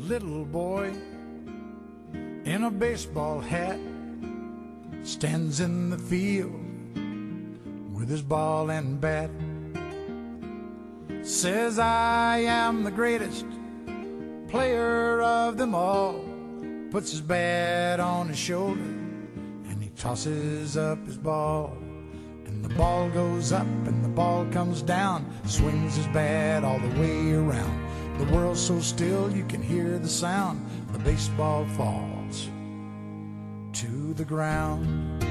little boy in a baseball hat stands in the field with his ball and bat. Says, I am the greatest player of them all. Puts his bat on his shoulder and he tosses up his ball. And the ball goes up and the ball comes down, swings his bat all the way around. The world's so still you can hear the sound. The baseball falls to the ground.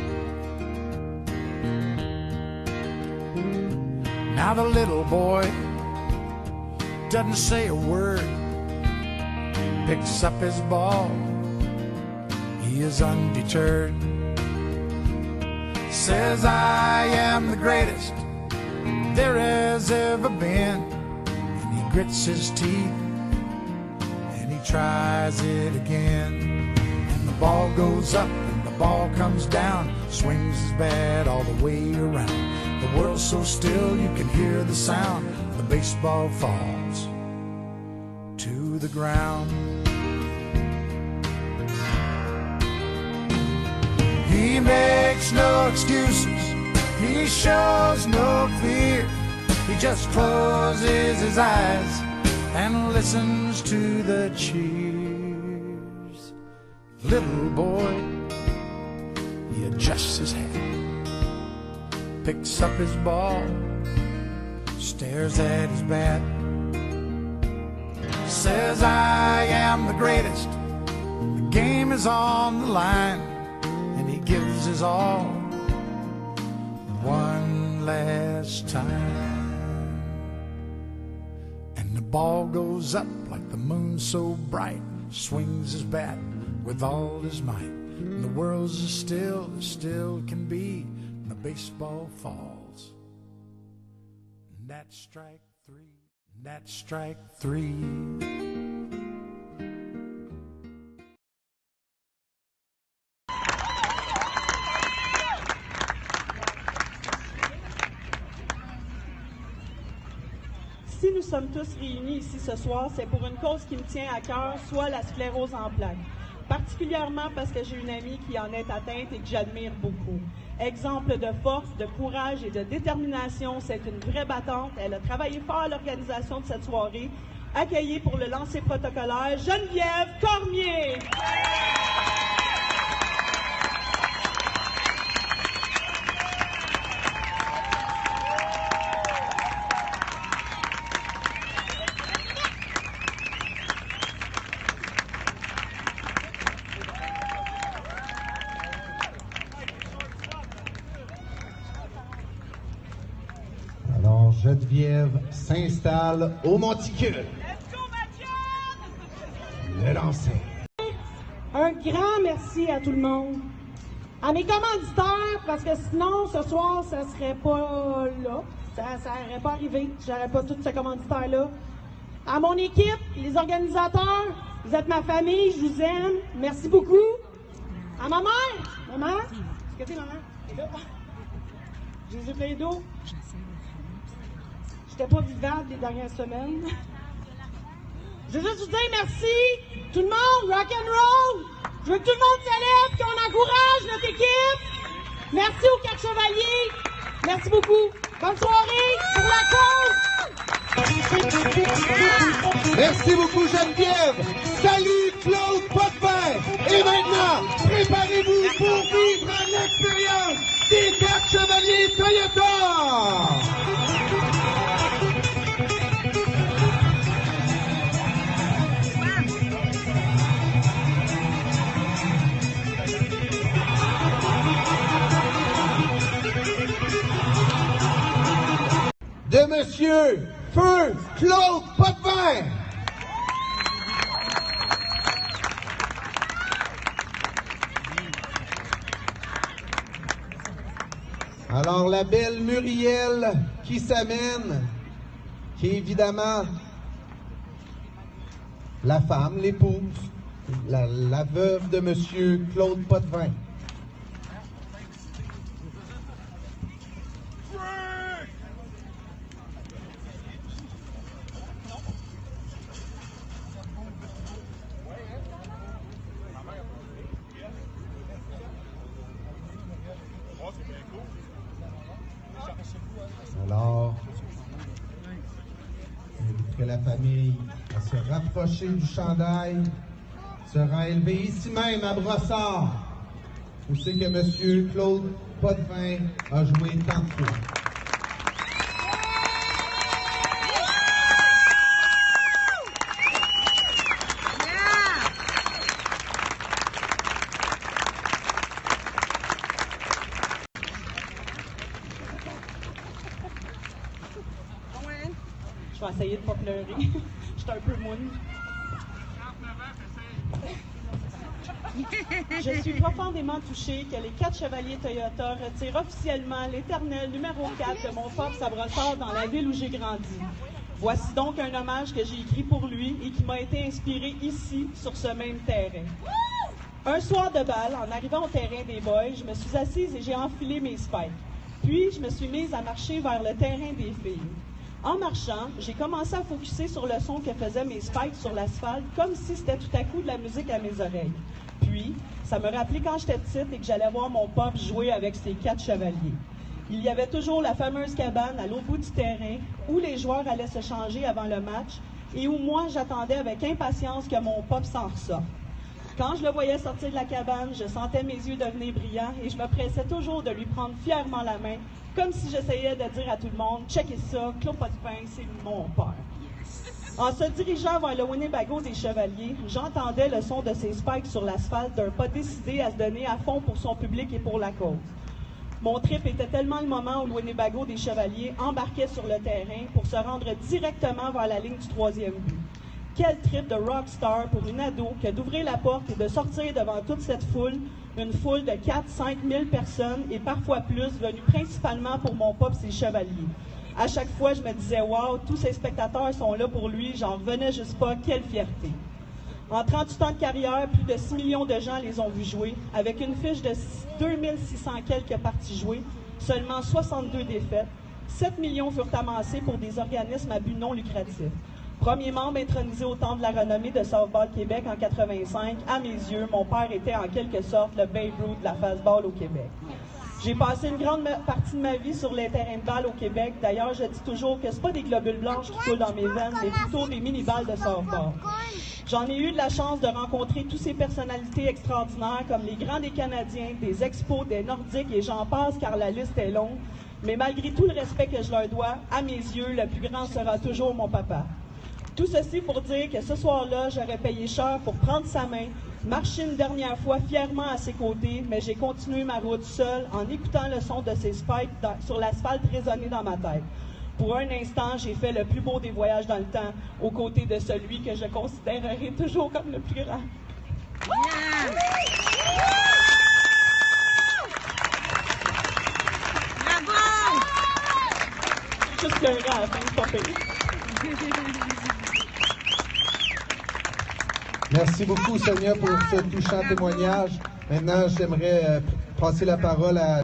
Now the little boy doesn't say a word, picks up his ball, he is undeterred. Says, I am the greatest there has ever been. And he grits his teeth and he tries it again. And the ball goes up and the ball comes down, swings his bat all the way around. The world's so still you can hear the sound. The baseball falls to the ground. He makes no excuses, he shows no fear. He just closes his eyes and listens to the cheers. Little boy, he adjusts his hat, picks up his ball, stares at his bat. Says, I am the greatest, the game is on the line. And he gives his all one last time. And the ball goes up like the moon so bright, swings his bat with all his might. And the world's as still can be, and the baseball falls. And that's strike three, and that's strike three. Si nous sommes tous réunis ici ce soir, c'est pour une cause qui me tient à cœur, soit la sclérose en plaques. Particulièrement parce que j'ai une amie qui en est atteinte et que j'admire beaucoup. Exemple de force, de courage et de détermination, c'est une vraie battante. Elle a travaillé fort à l'organisation de cette soirée. Accueillie pour le lancer protocolaire, Geneviève Cormier. Geneviève s'installe au monticule. Let's go, Mathieu! Le lancer. Un grand merci à tout le monde. À mes commanditaires, parce que sinon, ce soir, ça serait pas là. Ça n'aurait pas arrivé. J'aurais pas tous ces commanditaires-là. À mon équipe, les organisateurs, vous êtes ma famille, je vous aime. Merci beaucoup. À ma mère. Maman, est-ce que t'es maman? T'es là? Je les ai plein d'eau. J'étais pas vivable les dernières semaines. Je veux juste vous dire merci, tout le monde, rock and roll. Je veux que tout le monde se lève, qu'on encourage notre équipe. Merci aux 4 chevaliers. Merci beaucoup. Bonne soirée pour la cause. Merci beaucoup Geneviève. Salut Claude Potvin. Et maintenant, préparez-vous pour vivre l'expérience des 4 chevaliers Toyota. De Monsieur Feu Claude Potvin. Alors la belle Muriel qui s'amène, qui est évidemment la femme, l'épouse, la veuve de Monsieur Claude Potvin. Alors, j'inviterai la famille à se rapprocher du chandail, sera élevé ici même à Brossard, où c'est que M. Claude Potvin a joué tant de fois. Je vais essayer de ne pas pleurer. Je suis un peu moune. Je suis profondément touchée que les 4 chevaliers Toyota retirent officiellement l'éternel numéro 4 de mon Pops à Brossard dans la ville où j'ai grandi. Voici donc un hommage que j'ai écrit pour lui et qui m'a été inspiré ici, sur ce même terrain. Un soir de balle, en arrivant au terrain des boys, je me suis assise et j'ai enfilé mes spikes. Puis, je me suis mise à marcher vers le terrain des filles. En marchant, j'ai commencé à focusser sur le son que faisaient mes spikes sur l'asphalte, comme si c'était tout à coup de la musique à mes oreilles. Puis, ça me rappelait quand j'étais petite et que j'allais voir mon pop jouer avec ses 4 chevaliers. Il y avait toujours la fameuse cabane à l'autre bout du terrain où les joueurs allaient se changer avant le match et où moi, j'attendais avec impatience que mon pop s'en ressorte. Quand je le voyais sortir de la cabane, je sentais mes yeux devenir brillants et je me pressais toujours de lui prendre fièrement la main, comme si j'essayais de dire à tout le monde « Checkez ça, Claude Potvin, c'est mon père ». En se dirigeant vers le Winnebago des Chevaliers, j'entendais le son de ses spikes sur l'asphalte d'un pas décidé à se donner à fond pour son public et pour la cause. Mon trip était tellement le moment où le Winnebago des Chevaliers embarquait sur le terrain pour se rendre directement vers la ligne du 3e but. Quel trip de rockstar pour une ado que d'ouvrir la porte et de sortir devant toute cette foule, une foule de 4-5 000 personnes et parfois plus, venues principalement pour mon pop ses chevaliers. À chaque fois, je me disais « Wow, tous ces spectateurs sont là pour lui, j'en revenais juste pas, quelle fierté ». En 38 ans de carrière, plus de 6 millions de gens les ont vus jouer, avec une fiche de 2600 quelques parties jouées, seulement 62 défaites. 7 millions furent amassés pour des organismes à but non lucratif. Premier membre intronisé au Temple de la renommée de Softball Québec en 85, à mes yeux, mon père était en quelque sorte le Babe Ruth de la fastball au Québec. J'ai passé une grande partie de ma vie sur les terrains de balle au Québec. D'ailleurs, je dis toujours que c'est pas des globules blanches qui coulent dans mes veines, mais plutôt des mini-balles de softball. J'en ai eu de la chance de rencontrer toutes ces personnalités extraordinaires comme les grands des Canadiens, des Expos, des Nordiques et j'en passe car la liste est longue. Mais malgré tout le respect que je leur dois, à mes yeux, le plus grand sera toujours mon papa. Tout ceci pour dire que ce soir-là, j'aurais payé cher pour prendre sa main, marcher une dernière fois fièrement à ses côtés, mais j'ai continué ma route seule en écoutant le son de ses spikes sur l'asphalte résonner dans ma tête. Pour un instant, j'ai fait le plus beau des voyages dans le temps, aux côtés de celui que je considérerai toujours comme le plus grand. Yeah. Bravo! Juste pleurer à la fin, c'est pas pire. Merci beaucoup, Sonia, pour ce touchant témoignage. Maintenant, j'aimerais passer la parole à